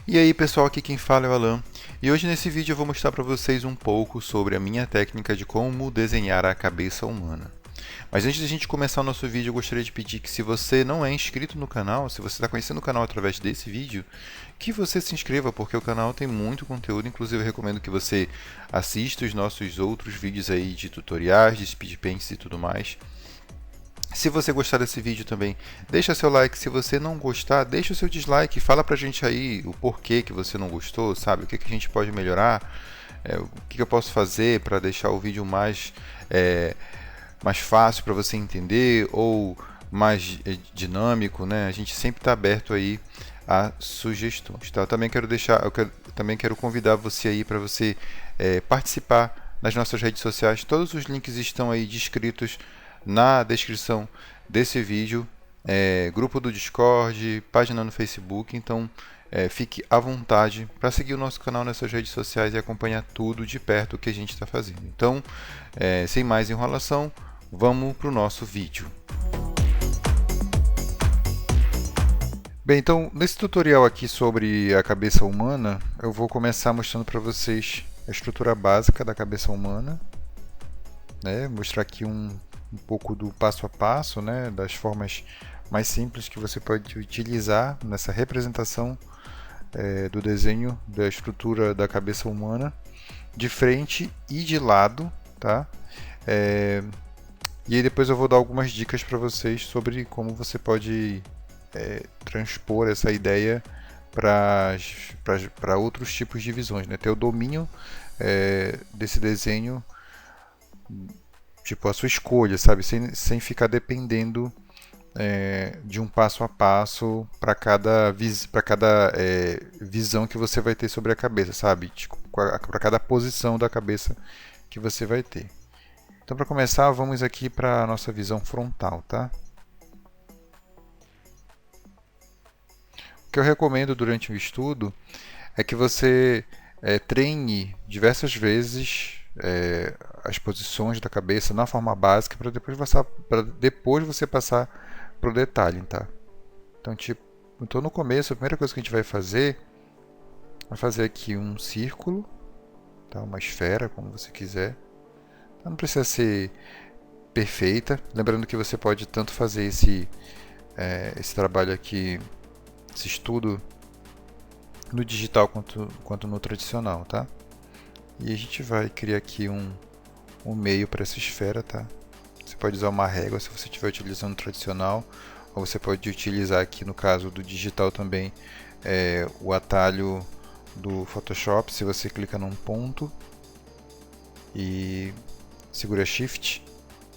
E aí pessoal, aqui quem fala é o Alan, e hoje nesse vídeo eu vou mostrar para vocês um pouco sobre a minha técnica de como desenhar a cabeça humana. Mas antes de a gente começar o nosso vídeo, eu gostaria de pedir que se você não é inscrito no canal, se você está conhecendo o canal através desse vídeo, que você se inscreva, porque o canal tem muito conteúdo, inclusive eu recomendo que você assista os nossos outros vídeos aí de tutoriais, de speed paints e tudo mais. Se você gostar desse vídeo também, deixa seu like. Se você não gostar, deixa o seu dislike. Fala pra gente aí o porquê que você não gostou, sabe? O que, que a gente pode melhorar, o que, que eu posso fazer para deixar o vídeo mais fácil para você entender ou mais dinâmico, né? A gente sempre está aberto aí a sugestões, tá? Também quero convidar você aí para você participar nas nossas redes sociais. Todos os links estão aí descritos na descrição desse vídeo, grupo do Discord, página no Facebook, então fique à vontade para seguir o nosso canal nessas redes sociais e acompanhar tudo de perto o que a gente está fazendo. Então, sem mais enrolação, vamos para o nosso vídeo. Bem, então nesse tutorial aqui sobre a cabeça humana, eu vou começar mostrando para vocês a estrutura básica da cabeça humana, né? Mostrar aqui um pouco do passo a passo, né? Das formas mais simples que você pode utilizar nessa representação do desenho da estrutura da cabeça humana, de frente e de lado, tá? E aí depois eu vou dar algumas dicas para vocês sobre como você pode transpor essa ideia para outros tipos de visões, né? Ter o domínio desse desenho, tipo a sua escolha, sabe? Sem ficar dependendo de um passo a passo para cada visão que você vai ter sobre a cabeça, sabe? Tipo, para cada posição da cabeça que você vai ter. Então, para começar, vamos aqui para a nossa visão frontal, tá? O que eu recomendo durante o estudo é que você treine diversas vezes as posições da cabeça na forma básica para depois você passar para o detalhe, tá? Então no começo, a primeira coisa que a gente vai fazer é fazer aqui um círculo, tá? Uma esfera, como você quiser. Não precisa ser perfeita, lembrando que você pode tanto fazer esse trabalho aqui, esse estudo no digital quanto no tradicional, tá? E a gente vai criar aqui um meio para essa esfera, tá? Você pode usar uma régua se você estiver utilizando o tradicional, ou você pode utilizar aqui no caso do digital também o atalho do Photoshop. Se você clica num ponto e segura Shift,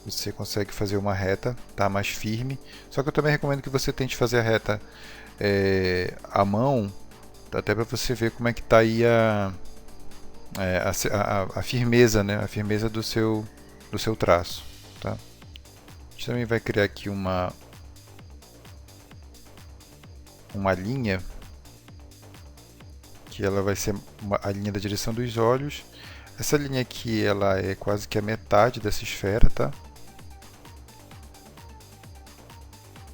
você consegue fazer uma reta, tá, mais firme. Só que eu também recomendo que você tente fazer a reta à mão, até para você ver como é que está aí a firmeza, né? A firmeza do seu traço, tá? A gente também vai criar aqui uma linha que ela vai ser a linha da direção dos olhos. Essa linha aqui ela é quase que a metade dessa esfera, tá?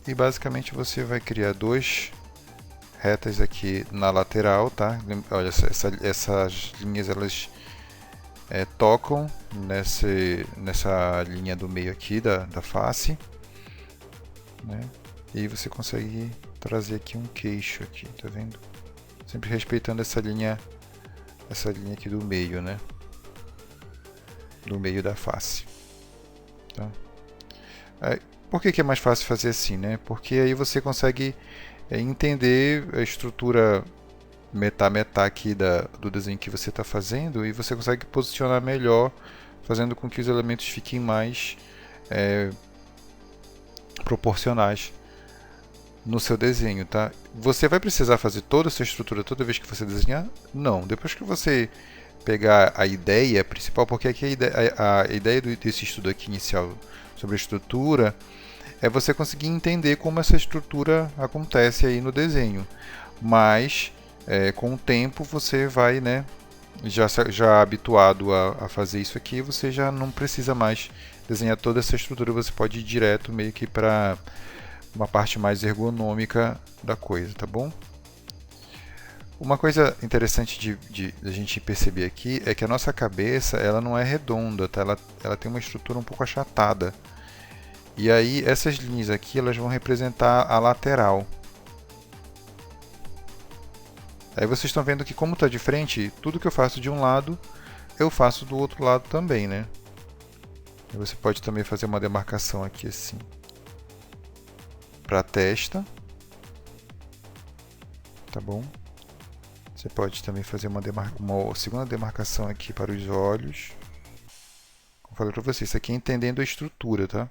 E basicamente você vai criar duas retas aqui na lateral, tá? Olha, essas linhas elas tocam nessa linha do meio aqui da face, né? E você consegue trazer aqui um queixo aqui, tá vendo? Sempre respeitando essa linha aqui do meio, né? Do meio da face, tá? Por que é mais fácil fazer assim, né? Porque aí você consegue entender a estrutura metá aqui do desenho que você está fazendo, e você consegue posicionar melhor, fazendo com que os elementos fiquem mais proporcionais no seu desenho, tá? Você vai precisar fazer toda essa estrutura toda vez que você desenhar? Não. Depois que você pegar a ideia principal, porque aqui a ideia desse estudo aqui inicial sobre a estrutura é você conseguir entender como essa estrutura acontece aí no desenho. Mas com o tempo você vai, né, já habituado a fazer isso aqui, você já não precisa mais desenhar toda essa estrutura, você pode ir direto meio que para uma parte mais ergonômica da coisa, tá bom? Uma coisa interessante de a gente perceber aqui é que a nossa cabeça ela não é redonda, tá? Ela tem uma estrutura um pouco achatada. E aí essas linhas aqui elas vão representar a lateral. Aí vocês estão vendo que como está de frente, tudo que eu faço de um lado, eu faço do outro lado também, né? E você pode também fazer uma demarcação aqui assim para a testa, tá bom? Você pode também fazer uma segunda demarcação aqui para os olhos. Como eu falei para vocês, isso aqui é entendendo a estrutura, tá?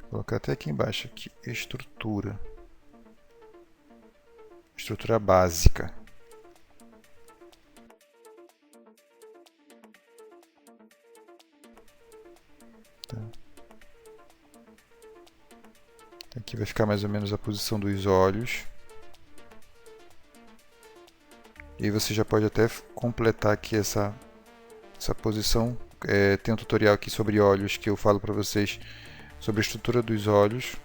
Vou colocar até aqui embaixo, aqui, estrutura. Estrutura básica. Tá. Aqui vai ficar mais ou menos a posição dos olhos. E aí você já pode até completar aqui essa posição. Tem um tutorial aqui sobre olhos que eu falo para vocês sobre a estrutura dos olhos.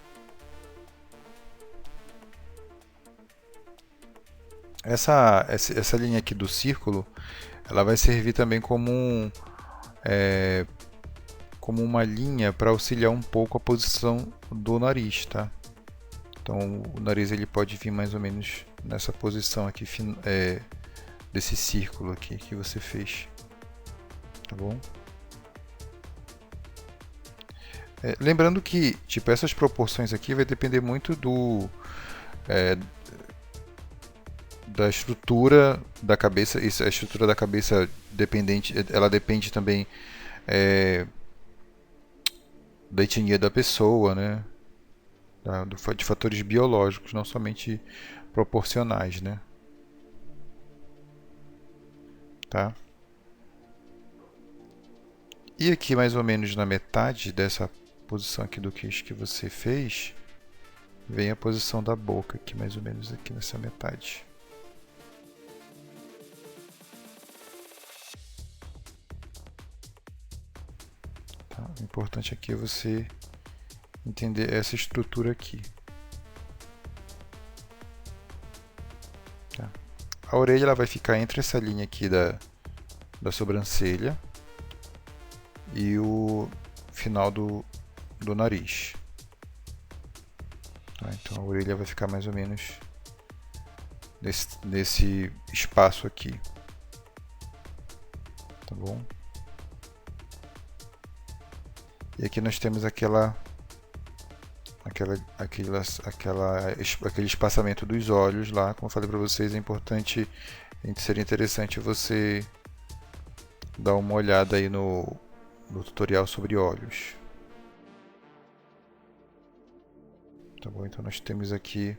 Essa linha aqui do círculo, ela vai servir também como uma linha para auxiliar um pouco a posição do nariz, tá? Então o nariz ele pode vir mais ou menos nessa posição aqui desse círculo aqui que você fez, tá bom? Lembrando que tipo essas proporções aqui vai depender muito da estrutura da cabeça. A estrutura da cabeça ela depende também da etnia da pessoa, né? De fatores biológicos, não somente proporcionais, né? Tá? E aqui mais ou menos na metade dessa posição aqui do queixo que você fez, vem a posição da boca aqui mais ou menos aqui nessa metade. Tá? O importante aqui é você entender essa estrutura aqui. Tá? A orelha ela vai ficar entre essa linha aqui da sobrancelha e o final do nariz. Tá? Então a orelha vai ficar mais ou menos nesse espaço aqui. Tá bom? E aqui nós temos aquele espaçamento dos olhos lá. Como eu falei para vocês, é importante, seria interessante você dar uma olhada aí no tutorial sobre olhos. Tá bom? Então nós temos aqui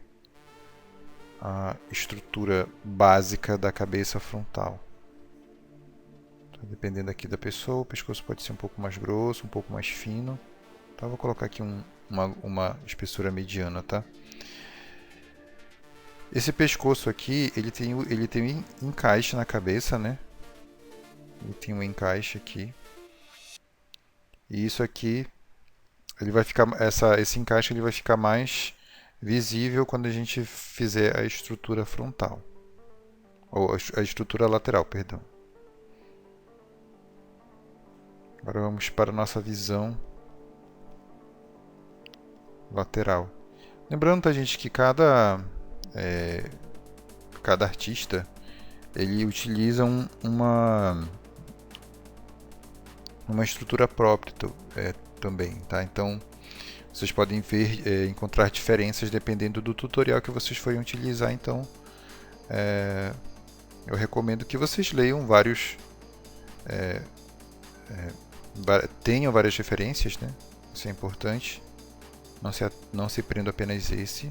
a estrutura básica da cabeça frontal. Dependendo aqui da pessoa, o pescoço pode ser um pouco mais grosso, um pouco mais fino. Então, eu vou colocar aqui uma espessura mediana, tá? Esse pescoço aqui, ele tem um encaixe na cabeça, né? Ele tem um encaixe aqui. E isso aqui, ele vai ficar, esse encaixe ele vai ficar mais visível quando a gente fizer a estrutura frontal. Ou a estrutura lateral, perdão. Agora vamos para a nossa visão lateral. Lembrando, tá, gente, que cada artista ele utiliza uma estrutura própria também, tá? Então vocês podem encontrar diferenças dependendo do tutorial que vocês forem utilizar. Então eu recomendo que vocês leiam tenham várias referências, né? Isso é importante. Não se prenda apenas esse.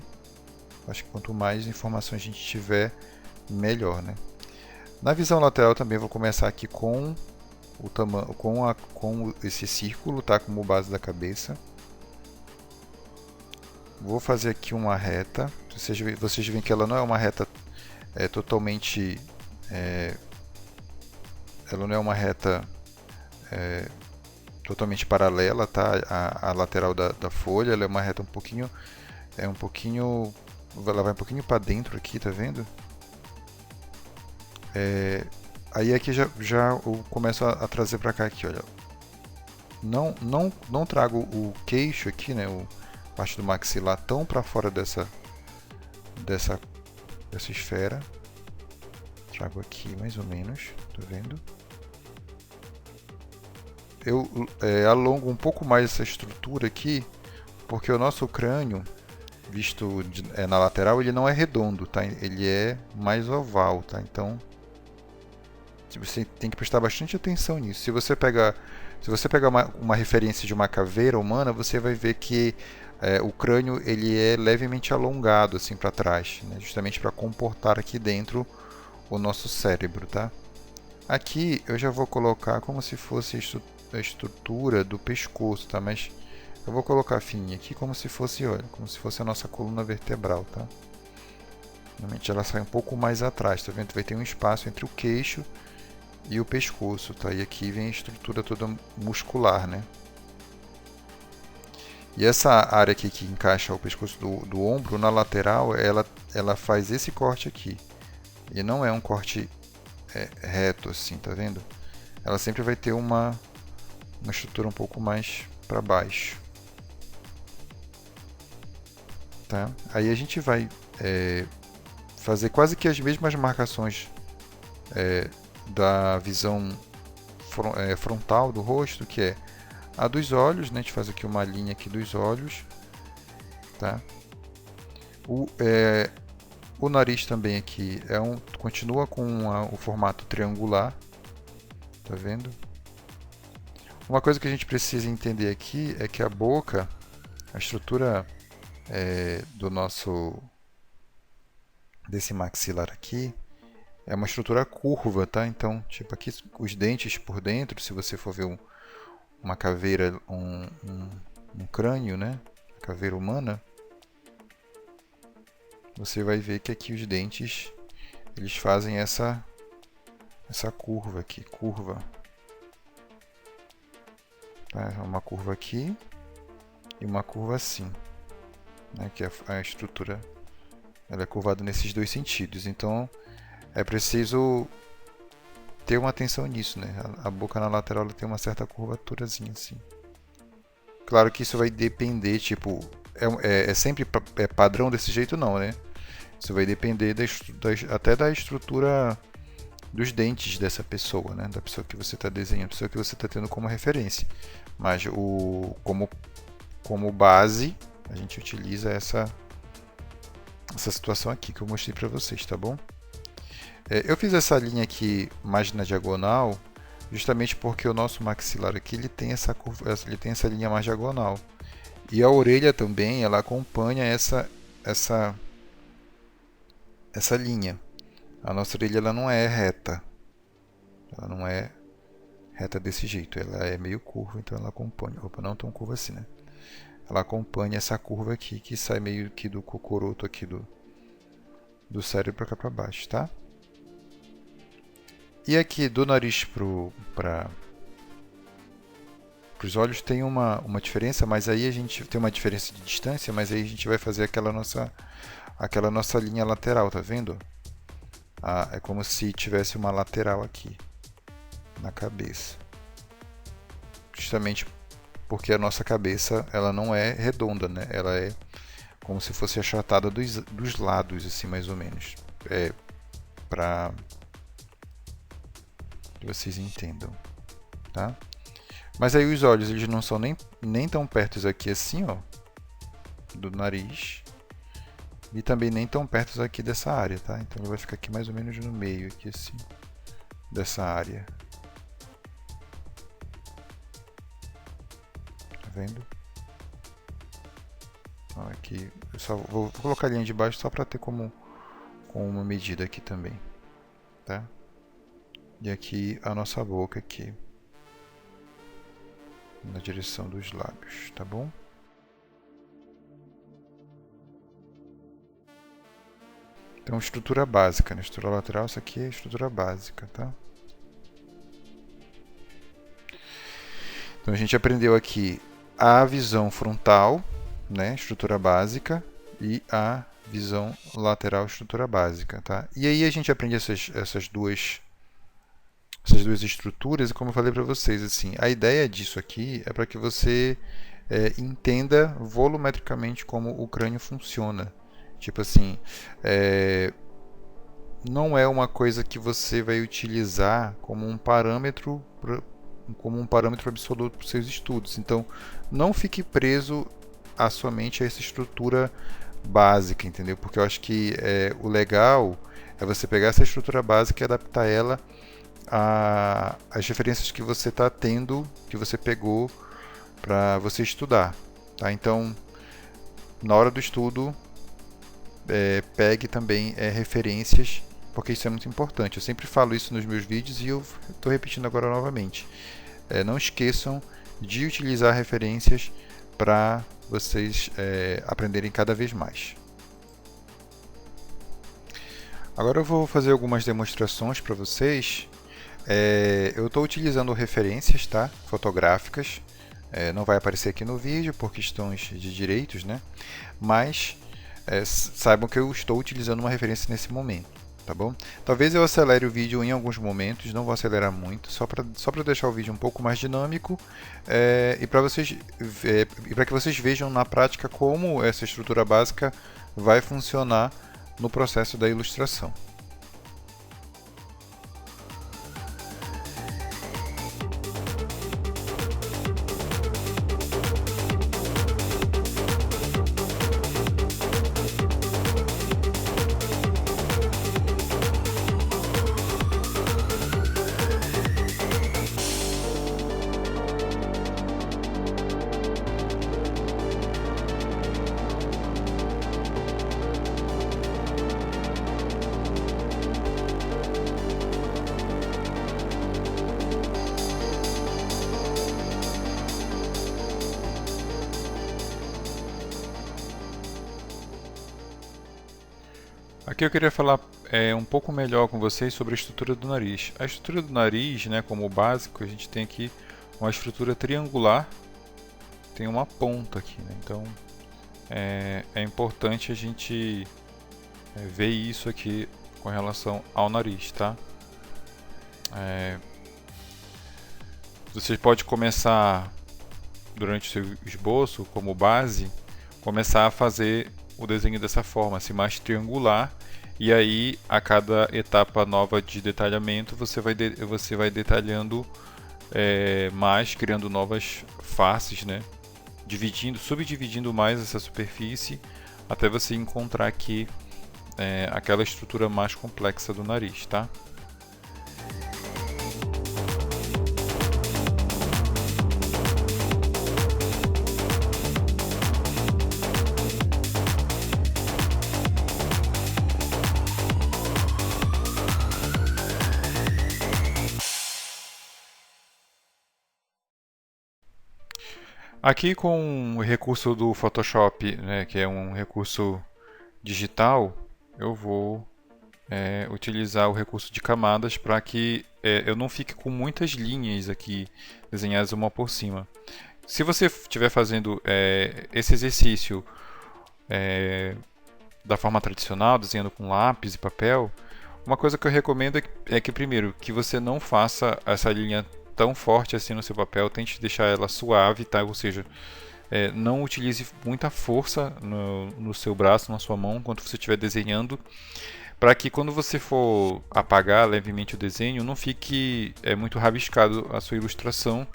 Acho que quanto mais informações a gente tiver, melhor, né? Na visão lateral também vou começar aqui com esse círculo, tá? Como base da cabeça. Vou fazer aqui uma reta. Vocês veem que ela não é uma reta totalmente. Ela não é uma reta totalmente paralela, tá? A lateral da folha, ela é uma reta um pouquinho ela vai um pouquinho para dentro aqui, tá vendo? Aí aqui já eu começo a trazer para cá aqui, olha. Não trago o queixo aqui, né? A parte do maxilar tão para fora dessa esfera. Trago aqui mais ou menos, tá vendo? Eu alongo um pouco mais essa estrutura aqui, porque o nosso crânio, visto na lateral, ele não é redondo, tá? Ele é mais oval, tá? Então, você tem que prestar bastante atenção nisso. Se você pegar uma referência de uma caveira humana, você vai ver que o crânio ele é levemente alongado assim para trás, né? Justamente para comportar aqui dentro o nosso cérebro, tá? Aqui eu já vou colocar como se fosse a estrutura do pescoço, tá? Mas eu vou colocar fininha aqui como se fosse, olha, como se fosse a nossa coluna vertebral, tá? Normalmente ela sai um pouco mais atrás, tá vendo? Vai ter um espaço entre o queixo e o pescoço, tá? E aqui vem a estrutura toda muscular, né? E essa área aqui que encaixa o pescoço do ombro, na lateral, ela faz esse corte aqui. E não é um corte reto assim, tá vendo? Ela sempre vai ter uma estrutura um pouco mais para baixo. Tá? Aí a gente vai fazer quase que as mesmas marcações da visão frontal do rosto, que é a dos olhos, né? A gente faz aqui uma linha aqui dos olhos, tá? O nariz também aqui continua com o formato triangular, tá vendo? Uma coisa que a gente precisa entender aqui é que a boca, a estrutura desse maxilar aqui, é uma estrutura curva, tá? Então, tipo aqui os dentes por dentro, se você for ver uma caveira, um crânio, né? Caveira humana, você vai ver que aqui os dentes eles fazem essa curva aqui, tá? Uma curva aqui e uma curva assim, né? Que a estrutura ela é curvada nesses dois sentidos. Então é preciso ter uma atenção nisso, né? A boca na lateral ela tem uma certa curvaturazinha assim. Claro que isso vai depender, tipo, é sempre padrão desse jeito não, né? Isso vai depender até da estrutura dos dentes dessa pessoa, né? Da pessoa que você está desenhando, da pessoa que você está tendo como referência. Mas como base, a gente utiliza essa situação aqui que eu mostrei para vocês, tá bom? Eu fiz essa linha aqui mais na diagonal, justamente porque o nosso maxilar aqui ele tem essa curva, ele tem essa linha mais diagonal. E a orelha também, ela acompanha essa linha. A nossa orelha ela não é reta. Ela não é reta desse jeito, ela é meio curva, então ela acompanha. Opa, não tão curva assim, né? Ela acompanha essa curva aqui que sai meio que do cocoroto aqui do cérebro para cá para baixo, tá? E aqui do nariz para os olhos tem uma diferença, mas aí a gente tem uma diferença de distância, mas aí a gente vai fazer aquela nossa linha lateral, tá vendo? É como se tivesse uma lateral aqui na cabeça. Justamente porque a nossa cabeça ela não é redonda, né? Ela é como se fosse achatada dos lados, assim, mais ou menos. Para que vocês entendam, tá? Mas aí os olhos eles não são nem tão perto aqui assim, ó, do nariz, e também nem tão perto aqui dessa área, tá? Então ele vai ficar aqui mais ou menos no meio aqui assim dessa área. Tá vendo? Ó, aqui eu só vou colocar a linha de baixo só para ter como uma medida aqui também, tá? E aqui a nossa boca aqui na direção dos lábios, tá bom? Então, estrutura básica, né? Estrutura lateral, isso aqui é estrutura básica, tá? Então, a gente aprendeu aqui a visão frontal, né? Estrutura básica, e a visão lateral, estrutura básica, tá? E aí a gente aprende essas duas estruturas e como eu falei para vocês, assim, a ideia disso aqui é para que você entenda volumetricamente como o crânio funciona. Tipo assim, é, não é uma coisa que você vai utilizar como um parâmetro absoluto para os seus estudos. Então, não fique preso a somente a essa estrutura básica, entendeu? Porque eu acho que o legal é você pegar essa estrutura básica e adaptar ela às referências que você está tendo, que você pegou para você estudar, tá? Então, na hora do estudo, pegue também referências, porque isso é muito importante. Eu sempre falo isso nos meus vídeos e eu estou repetindo agora novamente. Não esqueçam de utilizar referências para vocês aprenderem cada vez mais. Agora eu vou fazer algumas demonstrações para vocês. Eu estou utilizando referências, tá? Fotográficas. Não vai aparecer aqui no vídeo por questões de direitos, né? Mas saibam que eu estou utilizando uma referência nesse momento, tá bom? Talvez eu acelere o vídeo em alguns momentos, não vou acelerar muito, só para deixar o vídeo um pouco mais dinâmico e para que vocês vejam na prática como essa estrutura básica vai funcionar no processo da ilustração. Aqui eu queria falar um pouco melhor com vocês sobre a estrutura do nariz. A estrutura do nariz, né, como básico, a gente tem aqui uma estrutura triangular, tem uma ponta aqui, né? Então é importante a gente ver isso aqui com relação ao nariz, tá? Você pode começar durante o seu esboço, como base, começar a fazer o desenho dessa forma, assim, mais triangular, e aí a cada etapa nova de detalhamento você vai detalhando mais, criando novas faces, né? Subdividindo mais essa superfície até você encontrar aqui aquela estrutura mais complexa do nariz, tá? Aqui com o recurso do Photoshop, né, que é um recurso digital, eu vou utilizar o recurso de camadas para que eu não fique com muitas linhas aqui desenhadas uma por cima. Se você estiver fazendo esse exercício da forma tradicional, desenhando com lápis e papel, uma coisa que eu recomendo é que primeiro, que você não faça essa linha tão forte assim no seu papel, tente deixar ela suave, tá? Ou seja, não utilize muita força no seu braço, na sua mão, enquanto você estiver desenhando, para que quando você for apagar levemente o desenho, não fique muito rabiscado a sua ilustração,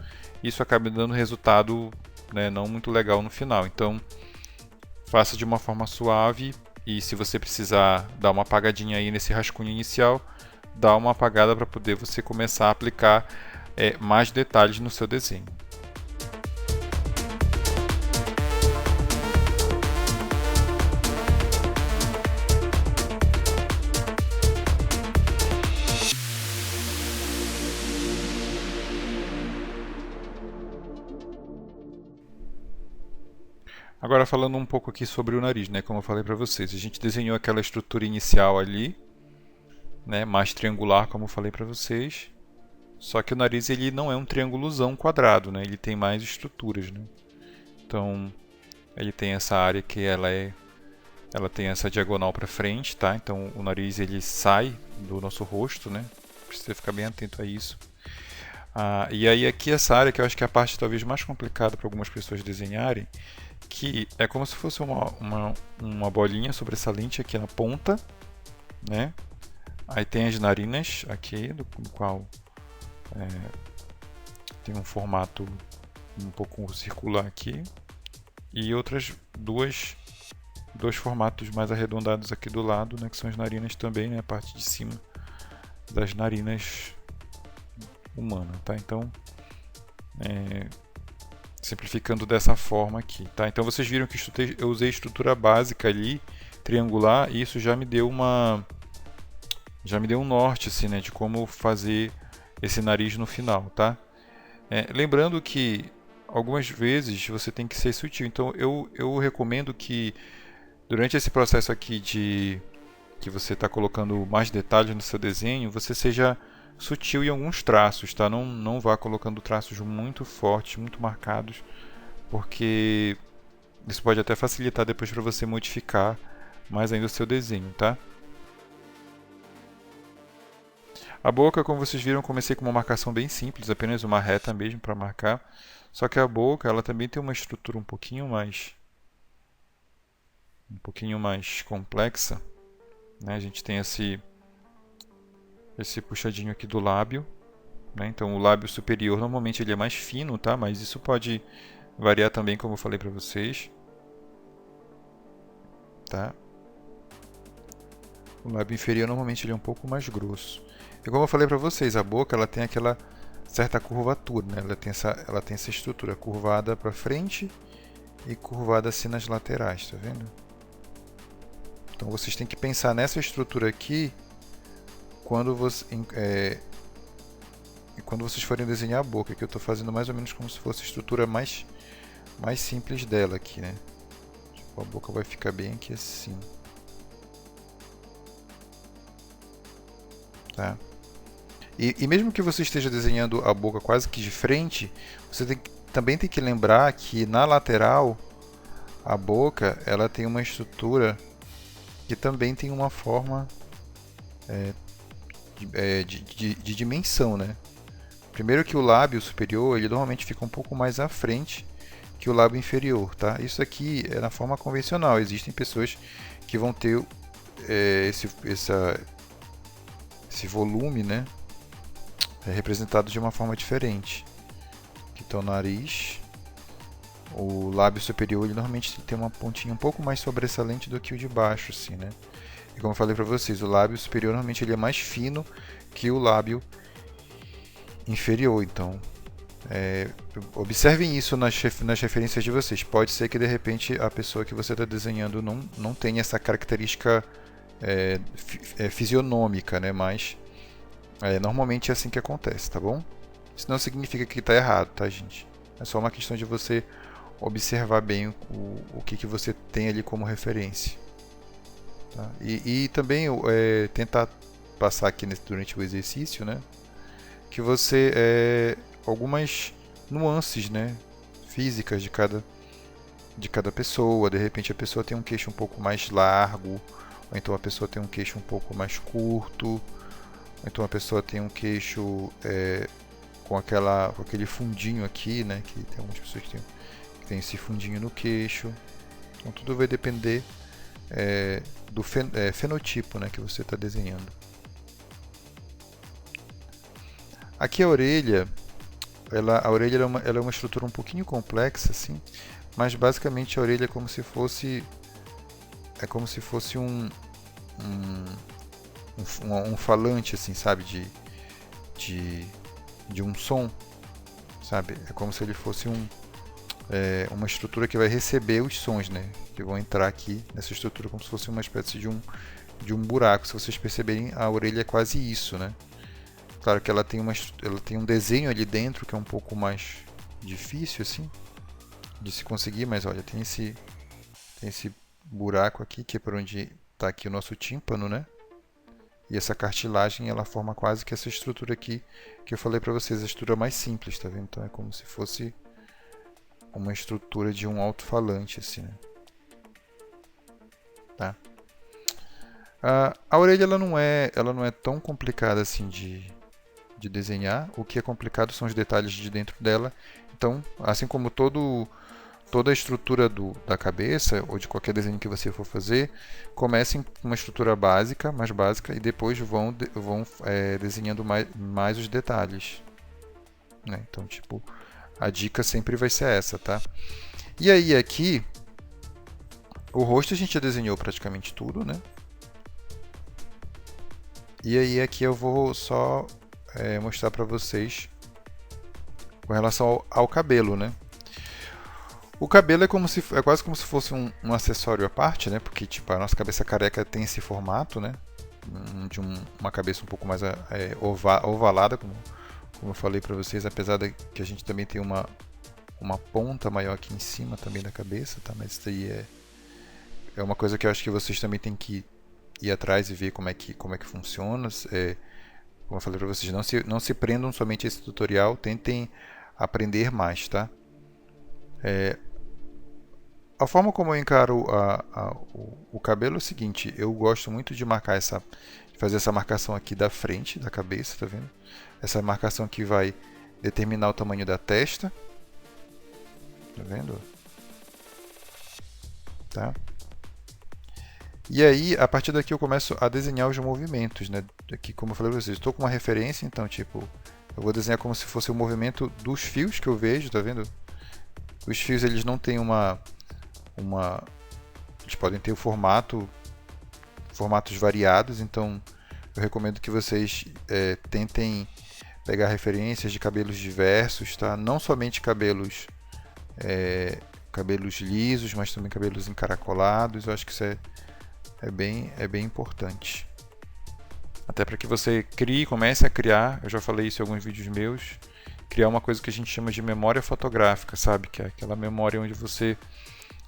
e isso acabe dando resultado, né, não muito legal no final. Então, faça de uma forma suave, e se você precisar dar uma apagadinha aí nesse rascunho inicial, dá uma apagada para poder você começar a aplicar mais detalhes no seu desenho. Agora falando um pouco aqui sobre o nariz, né? Como eu falei para vocês, a gente desenhou aquela estrutura inicial ali, né? Mais triangular, como eu falei para vocês. Só que o nariz ele não é um triângulozão quadrado, né? Ele tem mais estruturas, né? Então ele tem essa área que ela é ela tem essa diagonal para frente, tá? Então o nariz ele sai do nosso rosto, né? Precisa ficar bem atento a isso. E aí aqui essa área que eu acho que é a parte talvez mais complicada para algumas pessoas desenharem, que é como se fosse uma bolinha sobressalente aqui na ponta, né? Aí tem as narinas aqui, do qual tem um formato um pouco circular aqui, e outras dois formatos mais arredondados aqui do lado, né? Que são as narinas também, né? A parte de cima das narinas humanas, tá? Então, simplificando dessa forma aqui, tá? Então vocês viram que eu usei estrutura básica ali, triangular, e isso já me deu um norte, assim, né, de como fazer esse nariz no final, tá? Lembrando que algumas vezes você tem que ser sutil, então eu recomendo que durante esse processo aqui de que você está colocando mais detalhes no seu desenho, você seja sutil em alguns traços, tá? Não vá colocando traços muito fortes, muito marcados, porque isso pode até facilitar depois para você modificar mais ainda o seu desenho, tá? A boca, como vocês viram, comecei com uma marcação bem simples, apenas uma reta mesmo para marcar. Só que a boca, ela também tem uma estrutura um pouquinho mais complexa, né? A gente tem esse puxadinho aqui do lábio, né? Então o lábio superior normalmente ele é mais fino, tá? Mas isso pode variar também, como eu falei para vocês, tá? O lábio inferior normalmente ele é um pouco mais grosso. E como eu falei para vocês, a boca ela tem aquela certa curvatura, né? Ela tem essa estrutura curvada para frente e curvada assim nas laterais, tá vendo? Então vocês têm que pensar nessa estrutura aqui quando vocês forem desenhar a boca, que eu estou fazendo mais ou menos como se fosse a estrutura mais simples dela aqui, né? Tipo, a boca vai ficar bem aqui assim, tá? E mesmo que você esteja desenhando a boca quase que de frente, você também tem que lembrar que na lateral a boca ela tem uma estrutura que também tem uma forma de dimensão, né? Primeiro que o lábio superior ele normalmente fica um pouco mais à frente que o lábio inferior, tá? Isso aqui é na forma convencional. Existem pessoas que vão ter esse volume, né? Representado de uma forma diferente. Aqui está o nariz. O lábio superior ele normalmente tem uma pontinha um pouco mais sobressalente do que o de baixo, assim, né? E como eu falei para vocês, o lábio superior normalmente ele é mais fino que o lábio inferior. Então, observem isso nas referências de vocês. Pode ser que de repente a pessoa que você está desenhando não tenha essa característica fisionômica, né? Mas normalmente é assim que acontece, tá bom? Isso não significa que está errado, tá, gente? É só uma questão de você observar bem o que você tem ali como referência. Tá? E também tentar passar aqui durante o exercício, né? Que você algumas nuances, né? Físicas de cada pessoa. De repente a pessoa tem um queixo um pouco mais largo, ou então a pessoa tem um queixo um pouco mais curto. Então a pessoa tem um queixo com aquele fundinho aqui, né? Que tem algumas pessoas que tem esse fundinho no queixo. Então tudo vai depender do fenotipo, né, que você está desenhando. Aqui a orelha, ela é uma estrutura um pouquinho complexa, assim, mas basicamente a orelha é como se fosse um falante, assim, sabe, de um som, sabe? É como se ele fosse uma estrutura que vai receber os sons, né? Que vão entrar aqui nessa estrutura como se fosse uma espécie de um buraco. Se vocês perceberem, a orelha é quase isso, né? Claro que ela tem um desenho ali dentro que é um pouco mais difícil, assim, de se conseguir, mas olha, tem esse buraco aqui que é por onde está aqui o nosso tímpano, né? E essa cartilagem ela forma quase que essa estrutura aqui que eu falei para vocês, a estrutura mais simples, tá vendo? Então é como se fosse uma estrutura de um alto-falante, assim, né? tá? A orelha ela não é tão complicada assim de desenhar. O que é complicado são os detalhes de dentro dela. Então, assim como toda a estrutura da cabeça, ou de qualquer desenho que você for fazer, comecem com uma estrutura básica, mais básica, e depois vão desenhando mais os detalhes. Né? Então, tipo, a dica sempre vai ser essa, tá? E aí aqui, o rosto a gente já desenhou praticamente tudo, né? E aí aqui eu vou só mostrar para vocês com relação ao cabelo, né? O cabelo é quase como se fosse um acessório à parte, né? Porque tipo, a nossa cabeça careca tem esse formato, né? De uma cabeça um pouco mais ovalada, como eu falei para vocês, apesar de que a gente também tem uma ponta maior aqui em cima também da cabeça, tá? Mas isso aí é uma coisa que eu acho que vocês também têm que ir atrás e ver como é que funciona. Como eu falei para vocês, não se prendam somente a esse tutorial, tentem aprender mais, tá? A forma como eu encaro o cabelo é o seguinte: eu gosto muito de fazer essa marcação aqui da frente da cabeça, tá vendo? Essa marcação que vai determinar o tamanho da testa, tá vendo? Tá? E aí, a partir daqui eu começo a desenhar os movimentos, né? Aqui, como eu falei para vocês, estou com uma referência, então tipo, eu vou desenhar como se fosse o movimento dos fios que eu vejo, tá vendo? Os fios eles não têm eles podem ter formatos variados, então eu recomendo que vocês tentem pegar referências de cabelos diversos, tá? Não somente cabelos lisos, mas também cabelos encaracolados. Eu acho que isso é bem importante. Até para que você comece a criar, eu já falei isso em alguns vídeos meus, criar uma coisa que a gente chama de memória fotográfica, sabe? Que é aquela memória onde você,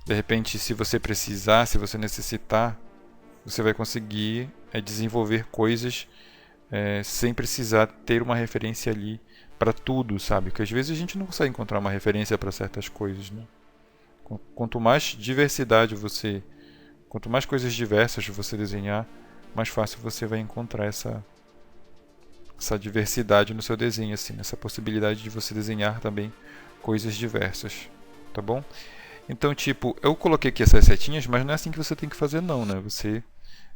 de repente, se você precisar, se você necessitar, você vai conseguir desenvolver coisas sem precisar ter uma referência ali para tudo, sabe? Porque às vezes a gente não consegue encontrar uma referência para certas coisas, né? Quanto mais quanto mais coisas diversas você desenhar, mais fácil você vai encontrar essa diversidade no seu desenho, assim, essa possibilidade de você desenhar também coisas diversas, tá bom? Então, tipo, eu coloquei aqui essas setinhas, mas não é assim que você tem que fazer não, né? Eu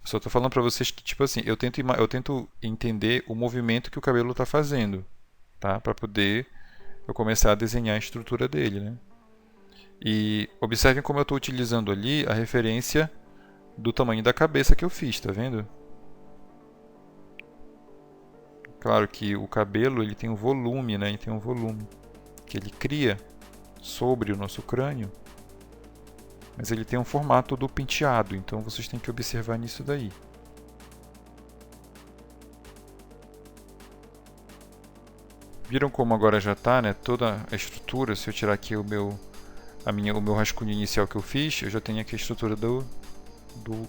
só tô falando para vocês que, tipo assim, eu tento entender o movimento que o cabelo está fazendo, tá? Para poder eu começar a desenhar a estrutura dele, né? E observem como eu estou utilizando ali a referência do tamanho da cabeça que eu fiz, tá vendo? Claro que o cabelo ele tem um volume, né? Ele tem um volume que ele cria sobre o nosso crânio, mas ele tem um formato do penteado, então vocês têm que observar nisso daí. Viram como agora já está, né? Toda a estrutura. Se eu tirar aqui o meu rascunho inicial que eu fiz, eu já tenho aqui a estrutura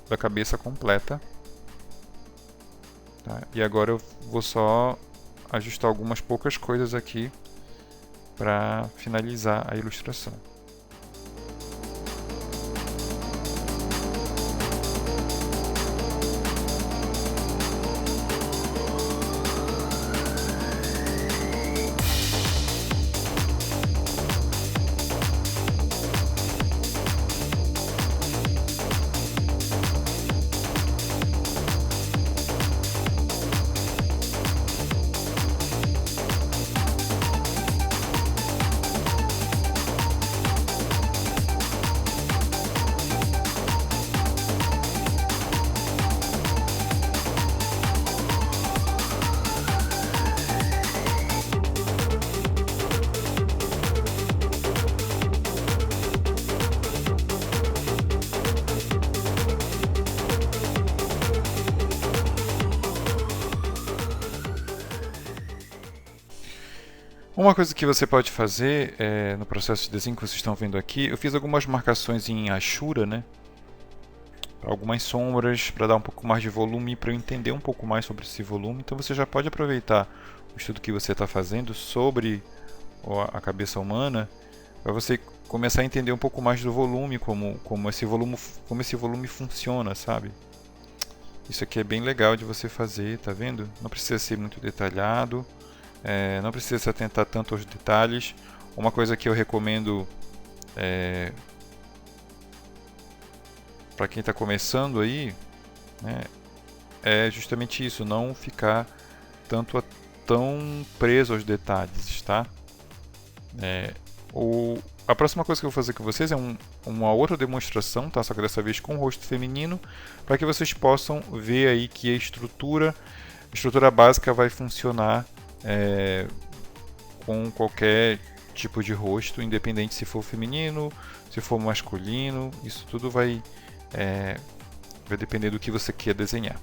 da cabeça completa. Tá? E agora eu vou só ajustar algumas poucas coisas aqui para finalizar a ilustração. Uma coisa que você pode fazer no processo de desenho que vocês estão vendo aqui, eu fiz algumas marcações em Ashura, né? Algumas sombras para dar um pouco mais de volume, para eu entender um pouco mais sobre esse volume. Então você já pode aproveitar o estudo que você está fazendo sobre a cabeça humana para você começar a entender um pouco mais do volume, como esse volume funciona, sabe? Isso aqui é bem legal de você fazer, tá vendo? Não precisa ser muito detalhado, não precisa se atentar tanto aos detalhes. Uma coisa que eu recomendo para quem está começando aí, né, é justamente isso, não ficar tão preso aos detalhes, tá? A próxima coisa que eu vou fazer com vocês é uma outra demonstração, tá? Só que dessa vez com o rosto feminino, para que vocês possam ver aí que a estrutura básica vai funcionar com qualquer tipo de rosto, independente se for feminino, se for masculino, isso tudo vai depender do que você quer desenhar.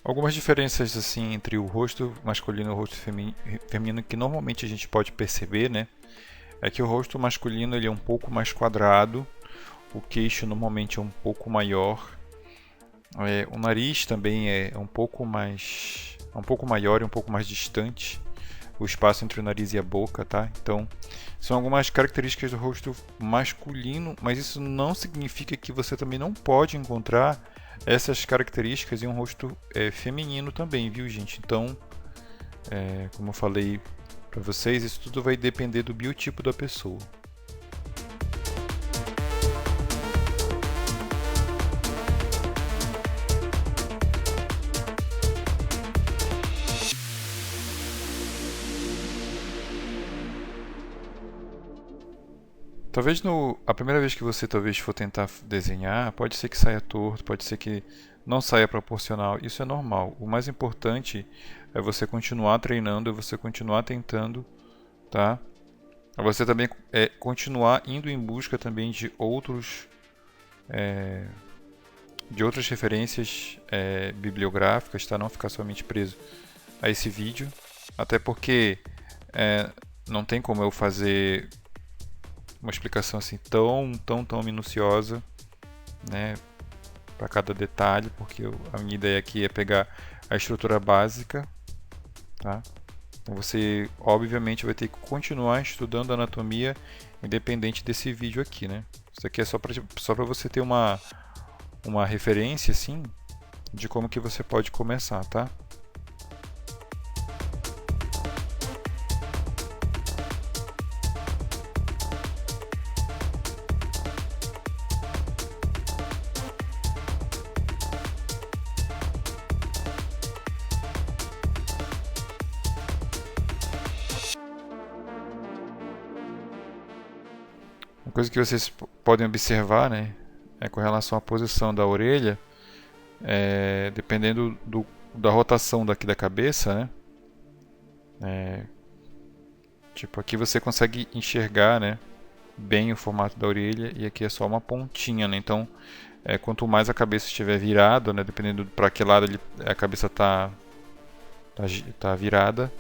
Algumas diferenças assim entre o rosto masculino e o rosto feminino que normalmente a gente pode perceber, né? É que o rosto masculino ele é um pouco mais quadrado, o queixo normalmente é um pouco maior, o nariz também é um pouco maior e um pouco mais distante, o espaço entre o nariz e a boca, tá? Então, são algumas características do rosto masculino, mas isso não significa que você também não pode encontrar essas características em um rosto feminino também, viu, gente? Então, como eu falei para vocês, isso tudo vai depender do biotipo da pessoa. Talvez a primeira vez que você for tentar desenhar, pode ser que saia torto, pode ser que não saia proporcional, isso é normal. O mais importante é você continuar treinando, é você continuar tentando, tá? É você também continuar indo em busca também de outras referências bibliográficas, tá? Não ficar somente preso a esse vídeo, até porque não tem como eu fazer uma explicação assim tão minuciosa, né, para cada detalhe, porque a minha ideia aqui é pegar a estrutura básica, tá? Então você obviamente vai ter que continuar estudando anatomia independente desse vídeo aqui, né? Isso aqui é só para você ter uma referência assim de como que você pode começar, tá? Uma coisa que vocês podem observar, né, é com relação à posição da orelha, dependendo da rotação daqui da cabeça, né, tipo aqui você consegue enxergar, né, bem o formato da orelha e aqui é só uma pontinha, né, então quanto mais a cabeça estiver virada, né, dependendo para que lado a cabeça tá virada,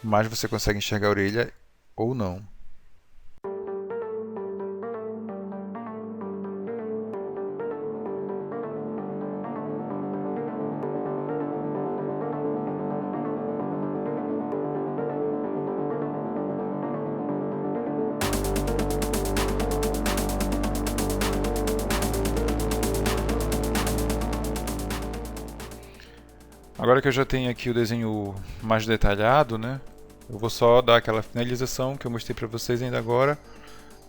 mais você consegue enxergar a orelha ou não. Agora que eu já tenho aqui o desenho mais detalhado, né, eu vou só dar aquela finalização que eu mostrei para vocês ainda agora,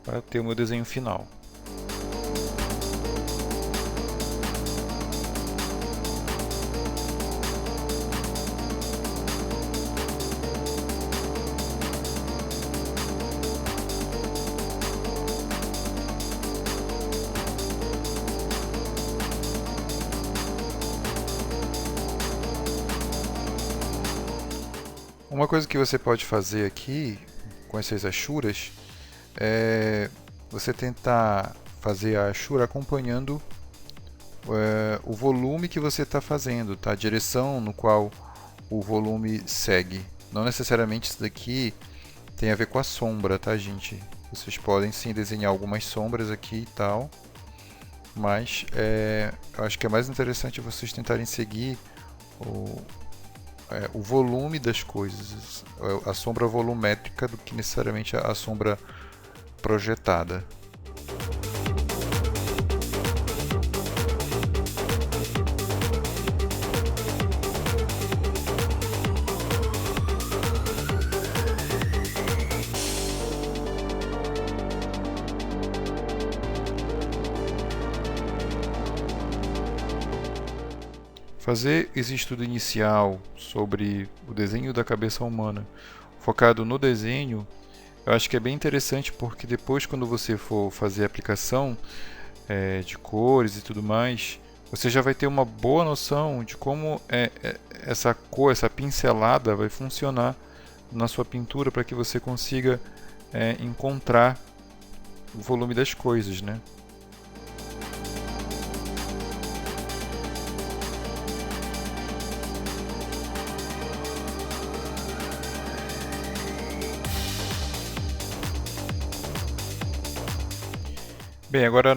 para ter o meu desenho final. Uma coisa que você pode fazer aqui com essas achuras é você tentar fazer a achura acompanhando o volume que você está fazendo, tá? A direção no qual o volume segue. Não necessariamente isso daqui tem a ver com a sombra, tá, gente? Vocês podem sim desenhar algumas sombras aqui e tal, mas eu acho que é mais interessante vocês tentarem seguir o volume das coisas, a sombra volumétrica do que necessariamente a sombra projetada. Fazer esse estudo inicial sobre o desenho da cabeça humana focado no desenho, eu acho que é bem interessante porque depois, quando você for fazer a aplicação de cores e tudo mais, você já vai ter uma boa noção de como essa cor, essa pincelada vai funcionar na sua pintura para que você consiga encontrar o volume das coisas, né? Bem, agora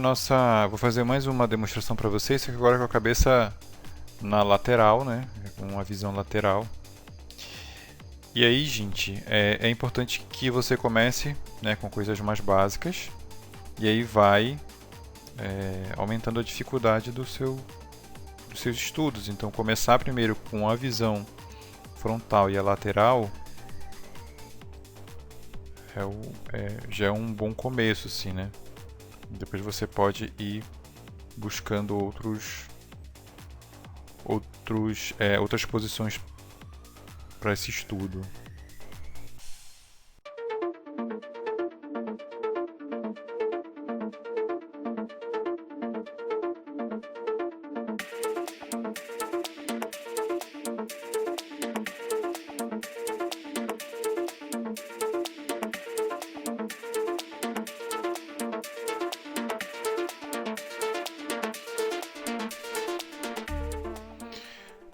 vou fazer mais uma demonstração para vocês, só que agora com a cabeça na lateral, né? Com uma visão lateral. E aí, gente, é importante que você comece, né, com coisas mais básicas e aí vai aumentando a dificuldade dos seus estudos. Então, começar primeiro com a visão frontal e a lateral já é um bom começo, assim, né? Depois você pode ir buscando outras posições para esse estudo.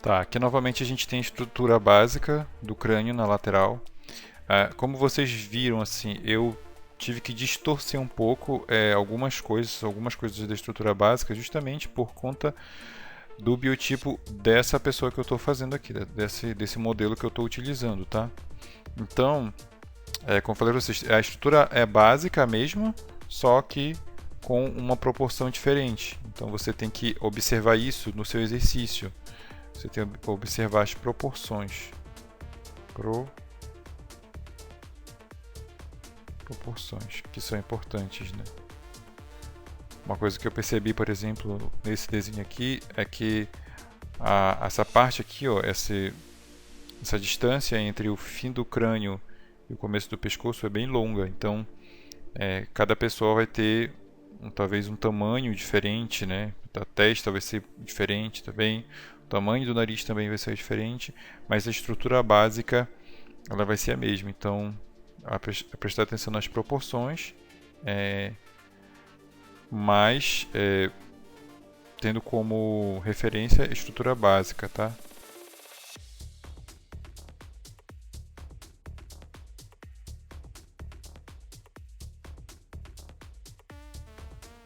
Tá, aqui novamente a gente tem a estrutura básica do crânio na lateral. Como vocês viram, assim, eu tive que distorcer um pouco algumas coisas da estrutura básica, justamente por conta do biotipo dessa pessoa que eu estou fazendo aqui, desse modelo que eu estou utilizando, tá? Então, como eu falei para vocês, a estrutura é básica mesmo, só que com uma proporção diferente. Então você tem que observar isso no seu exercício. Você tem que observar as proporções. Proporções, que são importantes, né? Uma coisa que eu percebi, por exemplo, nesse desenho aqui, é que essa parte aqui, ó, essa distância entre o fim do crânio e o começo do pescoço é bem longa. Então, cada pessoa vai ter talvez um tamanho diferente, né? A testa vai ser diferente também. O tamanho do nariz também vai ser diferente, mas a estrutura básica ela vai ser a mesma. Então, prestar atenção nas proporções, mas tendo como referência a estrutura básica, tá?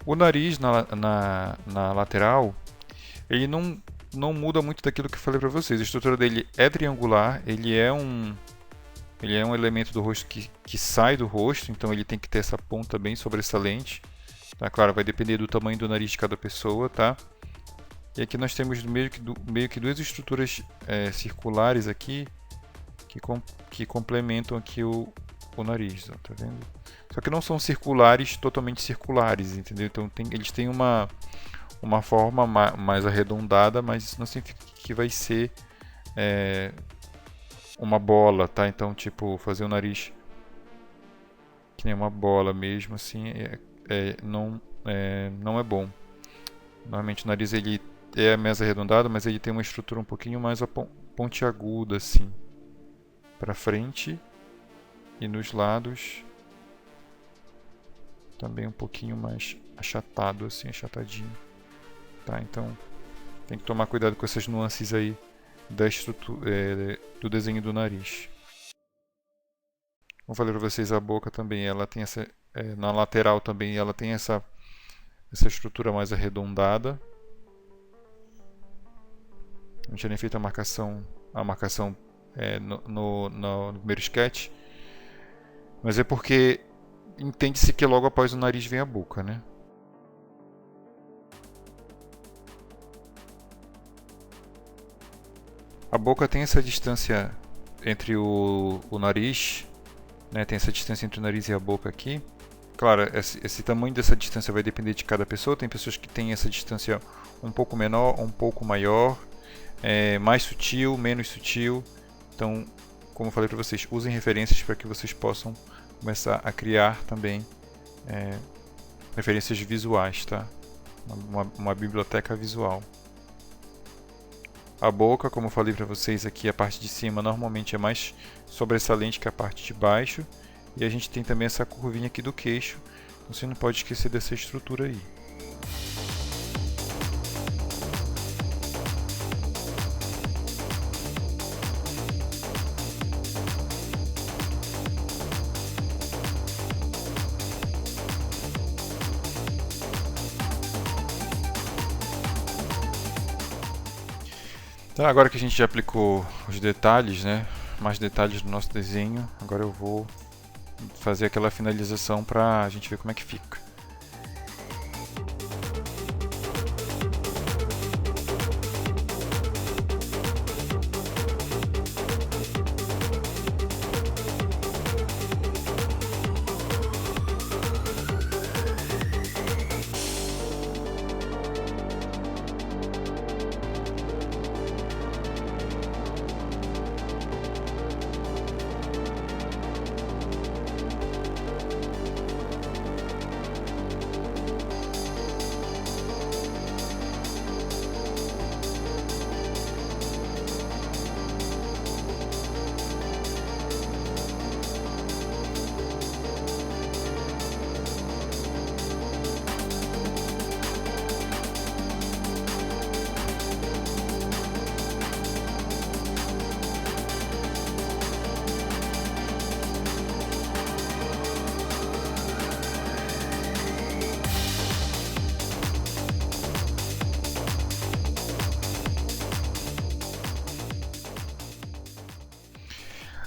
O nariz na lateral, ele não muda muito daquilo que eu falei para vocês. A estrutura dele é triangular, ele é um elemento do rosto que sai do rosto, então ele tem que ter essa ponta bem sobressalente. Tá? Claro, vai depender do tamanho do nariz de cada pessoa, tá? E aqui nós temos meio que duas estruturas circulares aqui que complementam aqui o nariz, ó, tá vendo? Só que não são circulares, totalmente circulares, entendeu? Então eles têm uma forma mais arredondada, mas isso não significa que vai ser uma bola, tá? Então, tipo, fazer o nariz que nem uma bola mesmo, assim, não é bom. Normalmente o nariz ele é mais arredondado, mas ele tem uma estrutura um pouquinho mais pontiaguda, assim. para frente e nos lados também um pouquinho mais achatado, assim, achatadinho. Tá? Então tem que tomar cuidado com essas nuances aí da estrutura, do desenho do nariz. Como falei para vocês, a boca também, ela tem essa, na lateral também, ela tem essa estrutura mais arredondada. Não tinha nem feito a marcação no primeiro sketch, mas é porque entende-se que logo após o nariz vem a boca, né? A boca tem essa distância entre o nariz, né? Tem essa distância entre o nariz e a boca aqui. Claro, esse tamanho dessa distância vai depender de cada pessoa. Tem pessoas que têm essa distância um pouco menor, um pouco maior, mais sutil, menos sutil. Então, como eu falei para vocês, usem referências para que vocês possam começar a criar também referências visuais, tá? Uma biblioteca visual. A boca, como eu falei para vocês aqui, a parte de cima normalmente é mais sobressalente que a parte de baixo. E a gente tem também essa curvinha aqui do queixo. Então você não pode esquecer dessa estrutura aí. Tá, agora que a gente já aplicou os detalhes, né? Mais detalhes do nosso desenho, agora eu vou fazer aquela finalização para a gente ver como é que fica.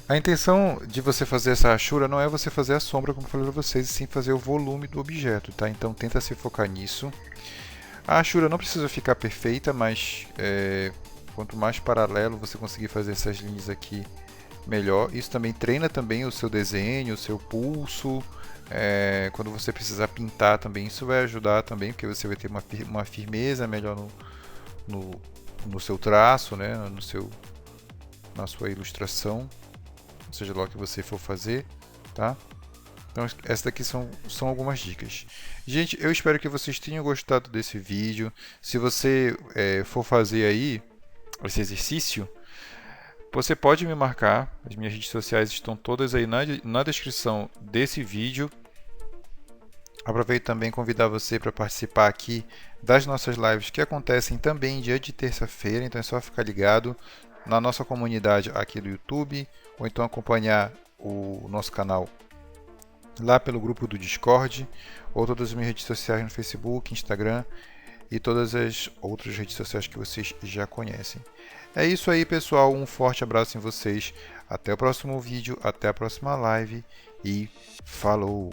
A intenção de você fazer essa rachura não é você fazer a sombra, como eu falei para vocês, e sim fazer o volume do objeto, tá? Então tenta se focar nisso. A rachura não precisa ficar perfeita, mas quanto mais paralelo você conseguir fazer essas linhas aqui, melhor. Isso também treina também o seu desenho, o seu pulso. Quando você precisar pintar também, isso vai ajudar também, porque você vai ter uma firmeza melhor no seu traço, né? Na sua ilustração, seja lá o que você for fazer, tá? Então essas daqui são algumas dicas. Gente, eu espero que vocês tenham gostado desse vídeo. Se você for fazer aí esse exercício, você pode me marcar. As minhas redes sociais estão todas aí na descrição desse vídeo. Aproveito também convidar você para participar aqui das nossas lives que acontecem também dia de terça-feira, então é só ficar ligado na nossa comunidade aqui do YouTube, ou então acompanhar o nosso canal lá pelo grupo do Discord, ou todas as minhas redes sociais no Facebook, Instagram e todas as outras redes sociais que vocês já conhecem. É isso aí, pessoal, um forte abraço em vocês, até o próximo vídeo, até a próxima live e falou!